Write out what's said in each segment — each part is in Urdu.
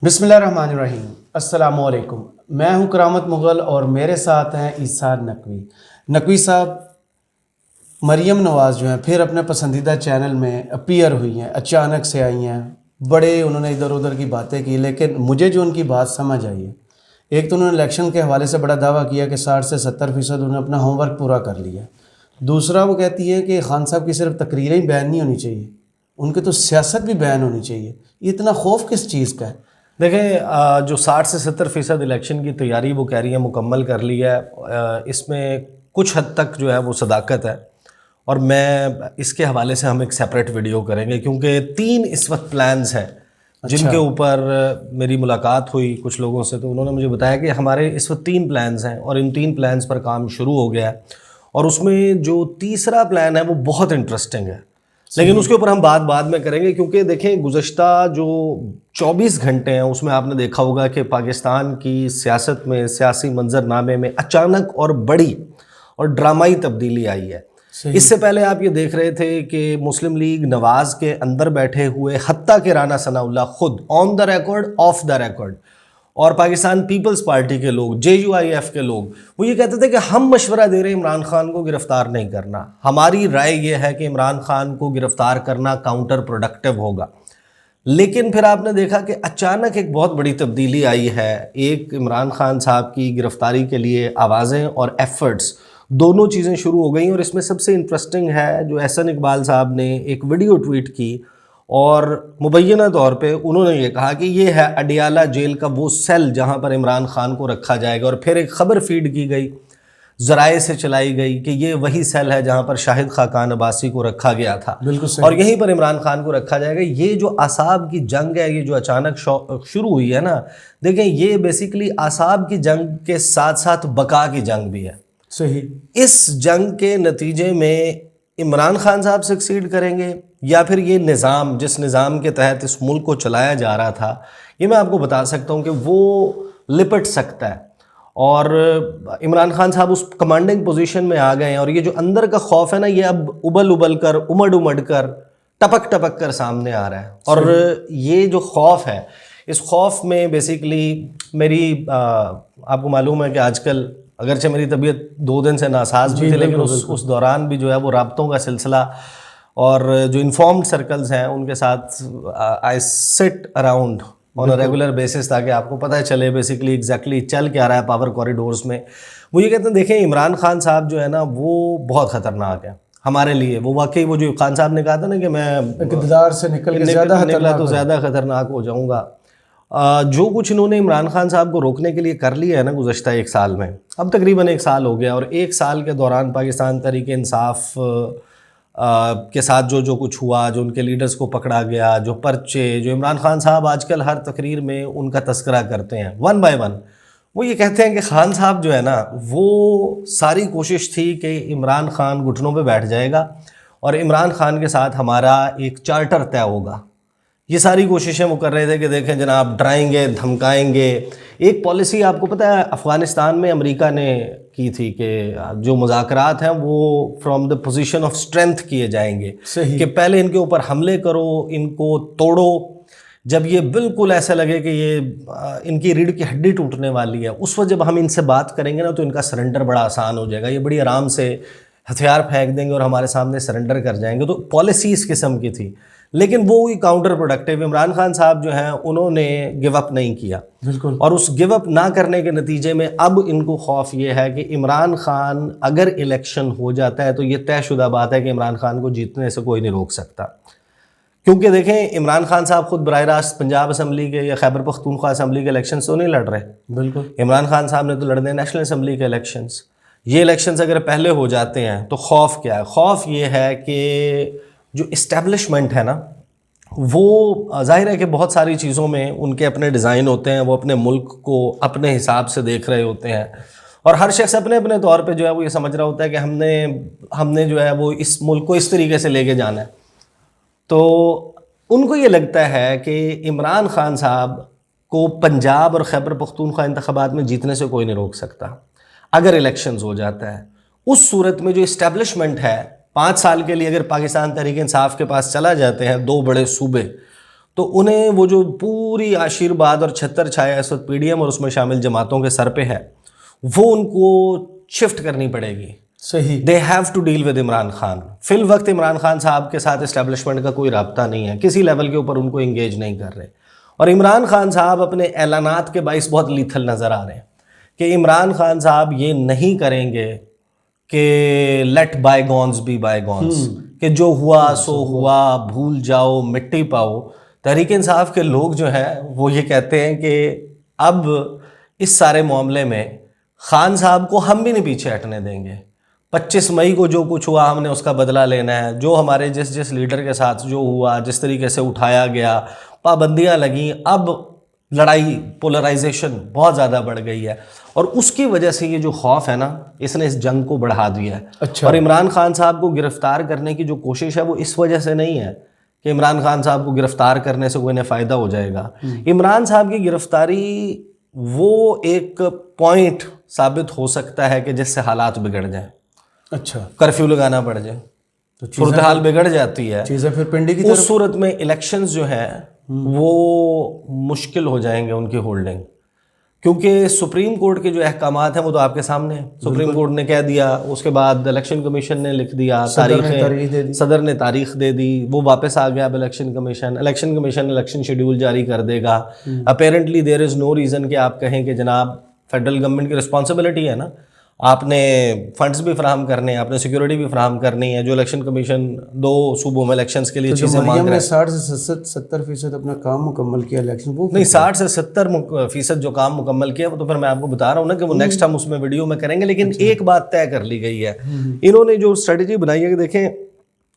بسم اللہ الرحمن الرحیم۔ السلام علیکم، میں ہوں کرامت مغل اور میرے ساتھ ہیں عیسیٰ نقوی۔ نقوی صاحب، مریم نواز جو ہیں پھر اپنے پسندیدہ چینل میں اپیئر ہوئی ہیں، اچانک سے آئی ہیں، بڑے انہوں نے ادھر ادھر کی باتیں کی، لیکن مجھے جو ان کی بات سمجھ آئی ہے، ایک تو انہوں نے الیکشن کے حوالے سے بڑا دعویٰ کیا کہ 60 سے 70% انہوں نے اپنا ہوم ورک پورا کر لیا۔ دوسرا وہ کہتی ہے کہ خان صاحب کی صرف تقریریں ہی بین نہیں ہونی چاہیے، ان کی تو سیاست بھی بین ہونی چاہیے۔ یہ اتنا خوف کس چیز کا ہے؟ دیکھیں، جو 60 سے 70% الیکشن کی تیاری وہ کہہ رہی ہیں مکمل کر لی ہے، اس میں کچھ حد تک جو ہے وہ صداقت ہے، اور میں اس کے حوالے سے ہم ایک سیپریٹ ویڈیو کریں گے، کیونکہ 3 اس وقت پلانز ہیں جن کے اوپر میری ملاقات ہوئی کچھ لوگوں سے، تو انہوں نے مجھے بتایا کہ ہمارے اس وقت 3 پلانز ہیں اور ان 3 پلانز پر کام شروع ہو گیا ہے، اور اس میں جو تیسرا پلان ہے وہ بہت انٹرسٹنگ ہے، لیکن اس کے اوپر ہم بعد میں کریں گے، کیونکہ دیکھیں گزشتہ جو 24 گھنٹے ہیں اس میں آپ نے دیکھا ہوگا کہ پاکستان کی سیاست میں، سیاسی منظرنامے میں اچانک اور بڑی اور ڈرامائی تبدیلی آئی ہے۔ اس سے پہلے آپ یہ دیکھ رہے تھے کہ مسلم لیگ نواز کے اندر بیٹھے ہوئے، حتیٰ کہ رانا ثناء اللہ خود on the record off the record, اور پاکستان پیپلز پارٹی کے لوگ، JUIF کے لوگ، وہ یہ کہتے تھے کہ ہم مشورہ دے رہے ہیں عمران خان کو گرفتار نہیں کرنا، ہماری رائے یہ ہے کہ عمران خان کو گرفتار کرنا کاؤنٹر پروڈکٹیو ہوگا۔ لیکن پھر آپ نے دیکھا کہ اچانک ایک بہت بڑی تبدیلی آئی ہے، ایک عمران خان صاحب کی گرفتاری کے لیے آوازیں اور ایفرٹس دونوں چیزیں شروع ہو گئیں، اور اس میں سب سے انٹرسٹنگ ہے جو احسن اقبال صاحب نے ایک ویڈیو ٹویٹ کی، اور مبینہ طور پہ انہوں نے یہ کہا کہ یہ ہے اڈیالہ جیل کا وہ سیل جہاں پر عمران خان کو رکھا جائے گا، اور پھر ایک خبر فیڈ کی گئی، ذرائع سے چلائی گئی کہ یہ وہی سیل ہے جہاں پر شاہد خاقان عباسی کو رکھا گیا تھا، بالکل صحیح، اور یہیں پر عمران خان کو رکھا جائے گا۔ یہ جو اعصاب کی جنگ ہے، یہ جو اچانک شروع ہوئی ہے نا، دیکھیں یہ بیسیکلی اعصاب کی جنگ کے ساتھ ساتھ بقا کی جنگ بھی ہے۔ صحیح۔ اس جنگ کے نتیجے میں عمران خان صاحب سکسیڈ کریں گے، یا پھر یہ نظام، جس نظام کے تحت اس ملک کو چلایا جا رہا تھا، یہ میں آپ کو بتا سکتا ہوں کہ وہ لپٹ سکتا ہے، اور عمران خان صاحب اس کمانڈنگ پوزیشن میں آ گئے ہیں، اور یہ جو اندر کا خوف ہے نا، یہ اب ابل کر، امڑ کر، ٹپک کر سامنے آ رہا ہے، اور یہ جو خوف ہے، اس خوف میں بیسیکلی میری آپ کو معلوم ہے کہ آج کل اگرچہ میری طبیعت 2 دن سے ناساز بھی تھی، لیکن اس دوران بھی جو ہے وہ رابطوں کا سلسلہ، اور جو انفارمڈ سرکلز ہیں ان کے ساتھ آئی سٹ around on a regular basis, تاکہ آپ کو پتہ چلے بیسیکلی ایگزیکٹلی چل کیا رہا ہے پاور کوریڈورز میں۔ وہ یہ کہتے ہیں دیکھیں عمران خان صاحب جو ہے نا وہ بہت خطرناک ہے ہمارے لیے، وہ واقعی وہ جو خان صاحب نے کہا تھا نا کہ میں اقتدار سے نکلا تو زیادہ خطرناک ہو جاؤں گا، جو کچھ انہوں نے عمران خان صاحب کو روکنے کے لیے کر لیا ہے نا گزشتہ 1 سال میں، اب تقریباً 1 سال ہو گیا، اور 1 سال کے دوران پاکستان تحریک انصاف کے ساتھ جو کچھ ہوا، جو ان کے لیڈرز کو پکڑا گیا، جو پرچے، جو عمران خان صاحب آج کل ہر تقریر میں ان کا تذکرہ کرتے ہیں 1 بائی 1، وہ یہ کہتے ہیں کہ خان صاحب جو ہے نا وہ ساری کوشش تھی کہ عمران خان گھٹنوں پہ بیٹھ جائے گا اور عمران خان کے ساتھ ہمارا ایک چارٹر طے ہوگا۔ یہ ساری کوششیں وہ کر رہے تھے کہ دیکھیں جناب، ڈرائیں گے، دھمکائیں گے۔ ایک پالیسی آپ کو پتہ ہے افغانستان میں امریکہ نے کی تھی کہ جو مذاکرات ہیں وہ from the position of strength کیے جائیں گے، کہ پہلے ان کے اوپر حملے کرو، ان کو توڑو، جب یہ بالکل ایسا لگے کہ یہ ان کی ریڑھ کی ہڈی ٹوٹنے والی ہے، اس وقت جب ہم ان سے بات کریں گے نا تو ان کا سرنڈر بڑا آسان ہو جائے گا، یہ بڑی آرام سے ہتھیار پھینک دیں گے اور ہمارے سامنے سرنڈر کر جائیں گے۔ تو پالیسی اس قسم کی تھی، لیکن وہ کاؤنٹر پروڈکٹیو۔ عمران خان صاحب جو ہیں انہوں نے گیو اپ نہیں کیا، بالکل، اور اس گیو اپ نہ کرنے کے نتیجے میں اب ان کو خوف یہ ہے کہ عمران خان اگر الیکشن ہو جاتا ہے تو یہ طے شدہ بات ہے کہ عمران خان کو جیتنے سے کوئی نہیں روک سکتا، کیونکہ دیکھیں عمران خان صاحب خود براہ راست پنجاب اسمبلی کے یا خیبر پختونخوا اسمبلی کے الیکشنز تو نہیں لڑ رہے، بالکل۔ عمران خان صاحب نے تو لڑنے نیشنل اسمبلی کے الیکشنز۔ یہ الیکشنز اگر پہلے ہو جاتے ہیں تو خوف کیا ہے؟ خوف یہ ہے کہ جو اسٹیبلشمنٹ ہے نا، وہ ظاہر ہے کہ بہت ساری چیزوں میں ان کے اپنے ڈیزائن ہوتے ہیں، وہ اپنے ملک کو اپنے حساب سے دیکھ رہے ہوتے ہیں، اور ہر شخص اپنے اپنے طور پہ جو ہے وہ یہ سمجھ رہا ہوتا ہے کہ ہم نے جو ہے وہ اس ملک کو اس طریقے سے لے کے جانا ہے۔ تو ان کو یہ لگتا ہے کہ عمران خان صاحب کو پنجاب اور خیبر پختونخوا انتخابات میں جیتنے سے کوئی نہیں روک سکتا اگر الیکشنز ہو جاتا ہے۔ اس صورت میں جو اسٹیبلشمنٹ ہے 5 سال کے لیے اگر پاکستان تحریک انصاف کے پاس چلا جاتے ہیں 2 بڑے صوبے، تو انہیں وہ جو پوری آشیرواد اور چھتر چھایا اس وقت پی ڈی ایم اور اس میں شامل جماعتوں کے سر پہ ہے وہ ان کو شفٹ کرنی پڑے گی. صحیح. They have to deal with Imran Khan. فی الوقت عمران خان صاحب کے ساتھ اسٹیبلشمنٹ کا کوئی رابطہ نہیں ہے, کسی لیول کے اوپر ان کو انگیج نہیں کر رہے, اور عمران خان صاحب اپنے اعلانات کے باعث بہت لیتھل نظر آ رہے ہیں کہ عمران خان صاحب یہ نہیں کریں گے کہ لیٹ بائی گونز بی بائی گونز, کہ جو ہوا سو ہوا, بھول جاؤ مٹی پاؤ. تحریک انصاف کے لوگ جو ہیں وہ یہ کہتے ہیں کہ اب اس سارے معاملے میں خان صاحب کو ہم بھی نہیں پیچھے ہٹنے دیں گے. 25 مئی کو جو کچھ ہوا ہم نے اس کا بدلہ لینا ہے. جو ہمارے جس لیڈر کے ساتھ جو ہوا, جس طریقے سے اٹھایا گیا, پابندیاں لگیں, اب لڑائی پولرائزیشن بہت زیادہ بڑھ گئی ہے, اور اس کی وجہ سے یہ جو خوف ہے نا اس نے اس جنگ کو بڑھا دیا ہے. اچھا. اور عمران خان صاحب کو گرفتار کرنے کی جو کوشش ہے وہ اس وجہ سے نہیں ہے کہ عمران خان صاحب کو گرفتار کرنے سے کوئی انہیں فائدہ ہو جائے گا. عمران صاحب کی گرفتاری وہ ایک پوائنٹ ثابت ہو سکتا ہے کہ جس سے حالات بگڑ جائیں. اچھا. کرفیو لگانا پڑ جائے تو صورتحال بگڑ جاتی ہے. چیزیں پھر پنڈی کی اس صورت میں الیکشنز جو ہیں وہ مشکل ہو جائیں گے ان کی ہولڈنگ, کیونکہ سپریم کورٹ کے جو احکامات ہیں وہ تو آپ کے سامنے ہیں. سپریم کورٹ نے کہہ دیا, اس کے بعد الیکشن کمیشن نے لکھ دیا, صدر نے تاریخ دے دی, وہ واپس آ گیا اب الیکشن کمیشن الیکشن شیڈیول جاری کر دے گا. Apparently there is no reason کہ آپ کہیں کہ جناب فیڈرل گورنمنٹ کی رسپانسبلٹی ہے نا, آپ نے فنڈز بھی فراہم کرنے ہیں, آپ نے سیکورٹی بھی فراہم کرنی ہے. جو الیکشن کمیشن 2 صوبوں میں الیکشنز کے لیے چیزیں مانگ رہا ہے, 60 سے 70% اپنا کام مکمل کیا الیکشن وہ نہیں 60 سے 70% جو کام مکمل کیا وہ تو پھر میں آپ کو بتا رہا ہوں نا کہ وہ نیکسٹ ہم اس میں ویڈیو میں کریں گے. لیکن ایک بات طے کر لی گئی ہے, انہوں نے جو اسٹریٹجی بنائی ہے کہ دیکھیں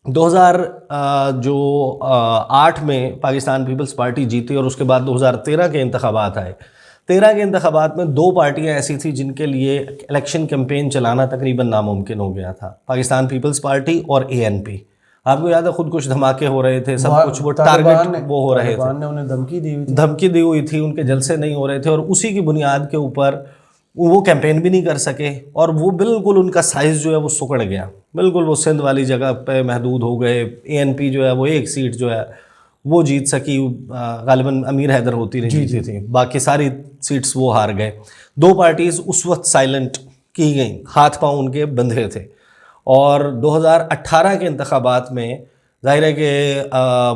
2008 میں پاکستان پیپلز پارٹی جیتی اور اس کے بعد 2013 کے انتخابات آئے. 13 کے انتخابات میں 2 پارٹیاں ایسی تھیں جن کے لیے الیکشن کیمپین چلانا تقریباً ناممکن ہو گیا تھا, پاکستان پیپلز پارٹی اور ANP. آپ کو یاد ہے خود کچھ دھماکے ہو رہے تھے, سب کچھ وہ ٹارگٹ وہ ہو رہے تھے, نے انہیں دھمکی دی ہوئی تھی, ان کے جلسے نہیں ہو رہے تھے, اور اسی کی بنیاد کے اوپر وہ کیمپین بھی نہیں کر سکے, اور وہ بالکل ان کا سائز جو ہے وہ سکڑ گیا, بالکل وہ سندھ والی جگہ پہ محدود ہو گئے. ANP جو ہے وہ 1 سیٹ جو ہے وہ جیت سکی, غالباً امیر حیدر ہوتی نہیں جیتی تھی, باقی ساری سیٹس وہ ہار گئے. 2 پارٹیز اس وقت سائلنٹ کی گئیں, ہاتھ پاؤں ان کے بندھے تھے. اور 2018 کے انتخابات میں ظاہر ہے کہ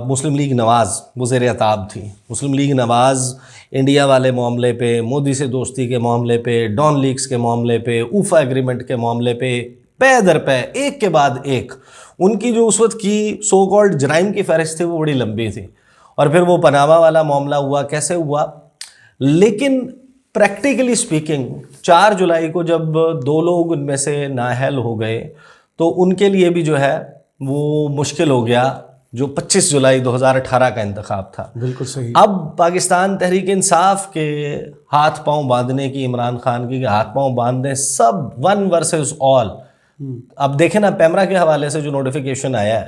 مسلم لیگ نواز وہ زیر عتاب تھی. مسلم لیگ نواز انڈیا والے معاملے پہ, مودی سے دوستی کے معاملے پہ, ڈان لیکس کے معاملے پہ, اوفا ایگریمنٹ کے معاملے پہ پے در پے ایک کے بعد ایک ان کی جو اس وقت کی سو کالڈ جرائم کی فہرست تھی وہ بڑی لمبی تھی. اور پھر وہ پاناما والا معاملہ ہوا, کیسے ہوا. لیکن پریکٹیکلی سپیکنگ 4 جولائی کو جب 2 لوگ ان میں سے نااہل ہو گئے تو ان کے لیے بھی جو ہے وہ مشکل ہو گیا جو 25 جولائی 2018 کا انتخاب تھا. بالکل صحیح. اب پاکستان تحریک انصاف کے ہاتھ پاؤں باندھنے کی, عمران خان کی ہاتھ پاؤں باندھنے, سب ون ورسز آل. اب دیکھیں نا پیمرا کے حوالے سے جو نوٹیفیکیشن آیا ہے,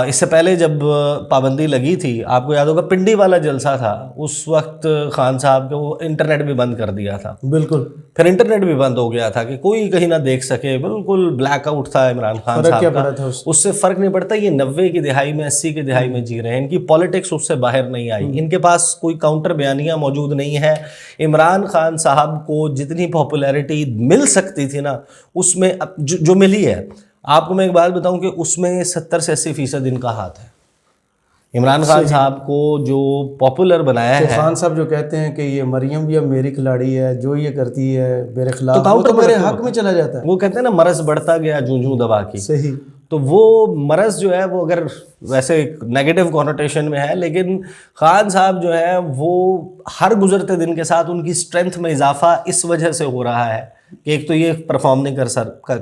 اس سے پہلے جب پابندی لگی تھی آپ کو یاد ہوگا پنڈی والا جلسہ تھا, اس وقت خان صاحب کو وہ انٹرنیٹ بھی بند کر دیا تھا. بالکل. پھر انٹرنیٹ بھی بند ہو گیا تھا کہ کوئی کہیں نہ دیکھ سکے, بالکل بلیک آؤٹ تھا عمران خان صاحب کا. اس سے فرق نہیں پڑتا, یہ 90 کی دہائی میں 80 کی دہائی میں جی رہے ہیں, ان کی پالیٹکس اس سے باہر نہیں آئی, ان کے پاس کوئی کاؤنٹر بیانیاں موجود نہیں ہے. عمران خان صاحب کو جتنی پاپولیرٹی مل سکتی تھی نا اس میں جو ملی ہے, آپ کو میں ایک بات بتاؤں کہ اس میں 70 سے 80% ان کا ہاتھ ہے. عمران خان صاحب کو جو پاپولر بنایا ہے, خان صاحب جو کہتے ہیں کہ یہ مریم بھی اب میری کھلاڑی ہے, جو یہ کرتی ہے میرے خلاف وہ تو میرے حق میں چلا جاتا ہے. وہ کہتے ہیں نا مرض بڑھتا گیا جوں جوں دوا کی. صحیح. تو وہ مرض جو ہے وہ اگر ویسے نیگیٹو کونوٹیشن میں ہے, لیکن خان صاحب جو ہے وہ ہر گزرتے دن کے ساتھ ان کی اسٹرینتھ میں اضافہ اس وجہ سے ہو رہا ہے کہ ایک تو یہ پرفارم نہیں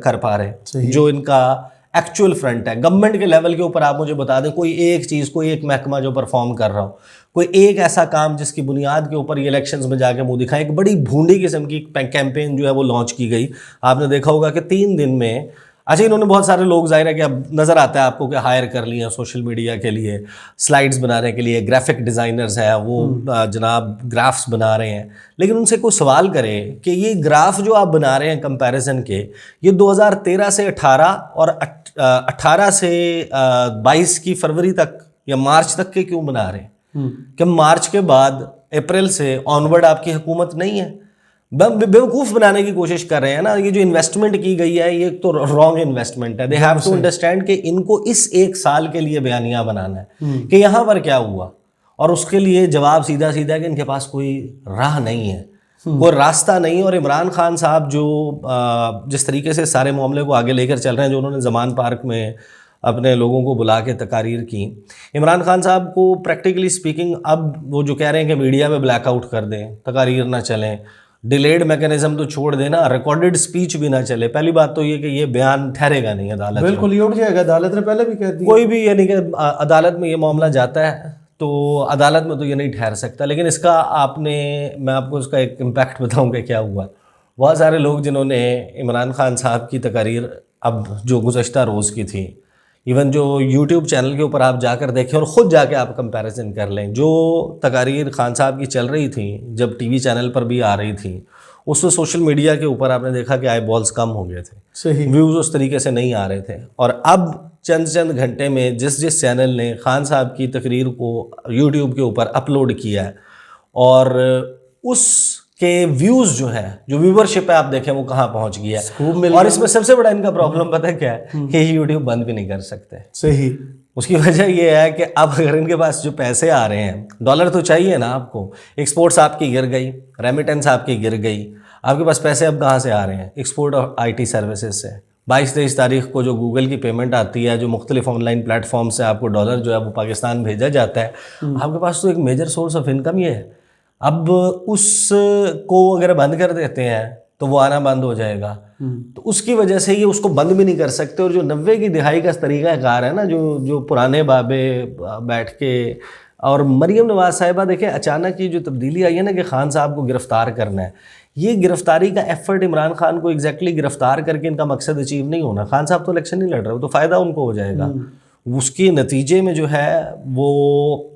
کر پا رہے جو ان کا ایکچوئل فرنٹ ہے. گورنمنٹ کے لیول کے اوپر آپ مجھے بتا دیں کوئی ایک چیز, کوئی ایک محکمہ جو پرفارم کر رہا ہو, کوئی ایک ایسا کام جس کی بنیاد کے اوپر یہ الیکشنز میں جا کے منہ دکھائیں. ایک بڑی بھونڈی قسم کی کیمپین جو ہے وہ لانچ کی گئی, آپ نے دیکھا ہوگا کہ 3 دن میں. اچھا انہوں نے بہت سارے لوگ ظاہر ہے کہ اب نظر آتا ہے آپ کو کہ ہائر کر لیے ہیں سوشل میڈیا کے لیے, سلائیڈز بنانے کے لیے, گرافک ڈیزائنرز ہیں وہ جناب گرافس بنا رہے ہیں. لیکن ان سے کوئی سوال کرے کہ یہ گراف جو آپ بنا رہے ہیں کمپیریزن کے, یہ 2013 سے 18 اور 18 سے 22 کی فروری تک یا مارچ تک کے کیوں بنا رہے ہیں؟ کہ مارچ کے بعد اپریل سے آنورڈ آپ کی حکومت نہیں ہے. بیوقوف بنانے کی کوشش کر رہے ہیں نا. یہ جو انویسٹمنٹ کی گئی ہے یہ تو رانگ انویسٹمنٹ ہے. دے ہیو ٹو انڈرسٹینڈ کہ ان کو اس ایک سال کے لیے بیانیہ بنانا ہے کہ یہاں پر کیا ہوا, اور اس کے لیے جواب سیدھا سیدھا کہ ان کے پاس کوئی راہ نہیں ہے, کوئی راستہ نہیں. اور عمران خان صاحب جو جس طریقے سے سارے معاملے کو آگے لے کر چل رہے ہیں, جو انہوں نے زمان پارک میں اپنے لوگوں کو بلا کے تقاریر کی, عمران خان صاحب کو پریکٹیکلی سپیکنگ اب وہ جو کہہ رہے ہیں کہ میڈیا میں بلیک آؤٹ کر دیں, تقاریر نہ چلیں, ڈیلیڈ میکنزم تو چھوڑ دینا, ریکارڈڈ سپیچ بھی نہ چلے. پہلی بات تو یہ کہ یہ بیان ٹھہرے گا نہیں عدالت میں, بالکل یہ اٹھ جائے گا. عدالت نے پہلے بھی کہہ دیا کوئی بھی یعنی کہ عدالت میں یہ معاملہ جاتا ہے تو عدالت میں تو یہ نہیں ٹھہر سکتا. لیکن اس کا میں آپ کو اس کا ایک امپیکٹ بتاؤں کہ کیا ہوا. بہت سارے لوگ جنہوں نے عمران خان صاحب کی تقاریر اب جو گزشتہ روز کی تھی, ایون جو یوٹیوب چینل کے اوپر آپ جا کر دیکھیں اور خود جا کے آپ کمپیریزن کر لیں, جو تقاریر خان صاحب کی چل رہی تھیں جب ٹی وی چینل پر بھی آ رہی تھیں, اس میں سوشل میڈیا کے اوپر آپ نے دیکھا کہ آئی بالز کم ہو گئے تھے, صحیح ویوز اس طریقے سے نہیں آ رے تھے. اور اب چند گھنٹے میں جس چینل نے خان صاحب کی تقریر کو یوٹیوب کے اوپر اپلوڈ کیا ہے اور اس کے ویوز جو ہے, جو ویورشپ ہے, آپ دیکھیں وہ کہاں پہنچ گیا ہے. اور اس میں سب سے بڑا ان کا پرابلم پتہ ہے کیا ہے, کہ یوٹیوب بند بھی نہیں کر سکتے. صحیح. اس کی وجہ یہ ہے کہ اب اگر ان کے پاس جو پیسے آ رہے ہیں, ڈالر تو چاہیے نا آپ کو, ایکسپورٹس آپ کی گر گئی, ریمیٹنس آپ کی گر گئی, آپ کے پاس پیسے اب کہاں سے آ رہے ہیں؟ ایکسپورٹ اور آئی ٹی سروسز سے. 22-23 تاریخ کو جو گوگل کی پیمنٹ آتی ہے, جو مختلف آن لائن پلیٹ فارم سے آپ کو ڈالر جو ہے وہ پاکستان بھیجا جاتا ہے, آپ کے پاس تو ایک میجر سورس آف انکم یہ ہے. اب اس کو اگر بند کر دیتے ہیں تو وہ آنا بند ہو جائے گا. تو اس کی وجہ سے یہ اس کو بند بھی نہیں کر سکتے. اور جو 90 کی دہائی کا طریقہ کار ہے نا, جو پرانے بابے بیٹھ کے, اور مریم نواز صاحبہ دیکھیں اچانک یہ جو تبدیلی آئی ہے نا کہ خان صاحب کو گرفتار کرنا ہے, یہ گرفتاری کا ایفرٹ عمران خان کو ایگزیکٹلی گرفتار کر کے ان کا مقصد اچیو نہیں ہونا. خان صاحب تو الیکشن نہیں لڑ رہے, وہ تو فائدہ ان کو ہو جائے گا. اس کے نتیجے میں جو ہے وہ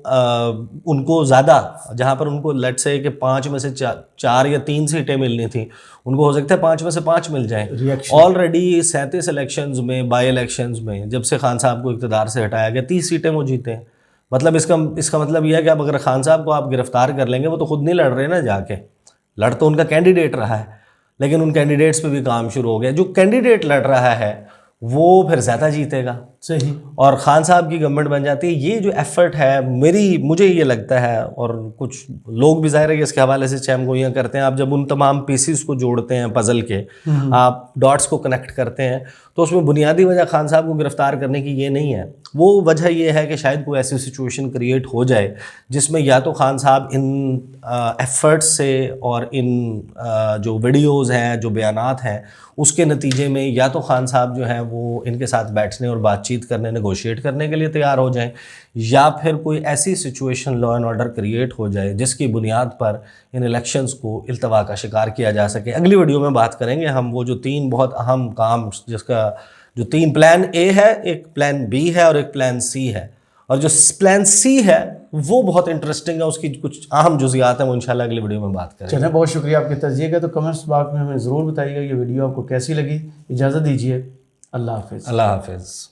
ان کو زیادہ, جہاں پر ان کو لیٹ سے کہ 5 میں سے 4 یا 3 سیٹیں ملنی تھیں, ان کو ہو سکتا ہے 5 میں سے 5 مل جائیں. آلریڈی 37 الیکشنز میں, بائی الیکشنز میں, جب سے خان صاحب کو اقتدار سے ہٹایا گیا 30 سیٹیں وہ جیتے ہیں. مطلب اس کا مطلب یہ ہے کہ اب اگر خان صاحب کو آپ گرفتار کر لیں گے, وہ تو خود نہیں لڑ رہے نا, جا کے لڑ تو ان کا کینڈیڈیٹ رہا ہے, لیکن ان کینڈیڈیٹس پہ بھی کام شروع ہو گیا. جو کینڈیڈیٹ لڑ رہا ہے وہ پھر زیادہ جیتے گا. صحیح. اور خان صاحب کی گورنمنٹ بن جاتی ہے. یہ جو ایفرٹ ہے مجھے یہ لگتا ہے, اور کچھ لوگ بھی ظاہر ہے کہ اس کے حوالے سے چیم گوئیاں کرتے ہیں, آپ جب ان تمام پیسز کو جوڑتے ہیں پزل کے, آپ ڈاٹس کو کنیکٹ کرتے ہیں, تو اس میں بنیادی وجہ خان صاحب کو گرفتار کرنے کی یہ نہیں ہے. وہ وجہ یہ ہے کہ شاید کوئی ایسی سچویشن کریٹ ہو جائے جس میں یا تو خان صاحب ان ایفرٹس سے اور ان جو ویڈیوز ہیں, جو بیانات ہیں, اس کے نتیجے میں یا تو خان صاحب جو ہیں وہ ان کے ساتھ بیٹھنے اور بات چیت کرنے, نیگوشیٹ کرنے کے لیے تیار ہو جائیں, یا پھر کوئی ایسی situation law and order create ہو جائے جس کی بنیاد پر ان الیکشنز کو التوا کا شکار کیا جا سکے. اگلی ویڈیو میں بات کریں گے ہم وہ جو 3 بہت اہم کام, جس کا جو 3 پلان اے ہے, ایک پلان بی ہے اور ایک پلان سی ہے. اور جو پلان سی ہے وہ بہت انٹرسٹنگ ہے, اس کی کچھ اہم جزیات ہیں, وہ انشاءاللہ اگلی ویڈیو میں بات کریں گے. چلیں, بہت شکریہ آپ کے تجزیے کا. تو کمنٹس باکس میں ہمیں ضرور بتائیے گا یہ ویڈیو آپ کو کیسی لگی. اجازت دیجیے, اللہ حافظ. اللہ حافظ.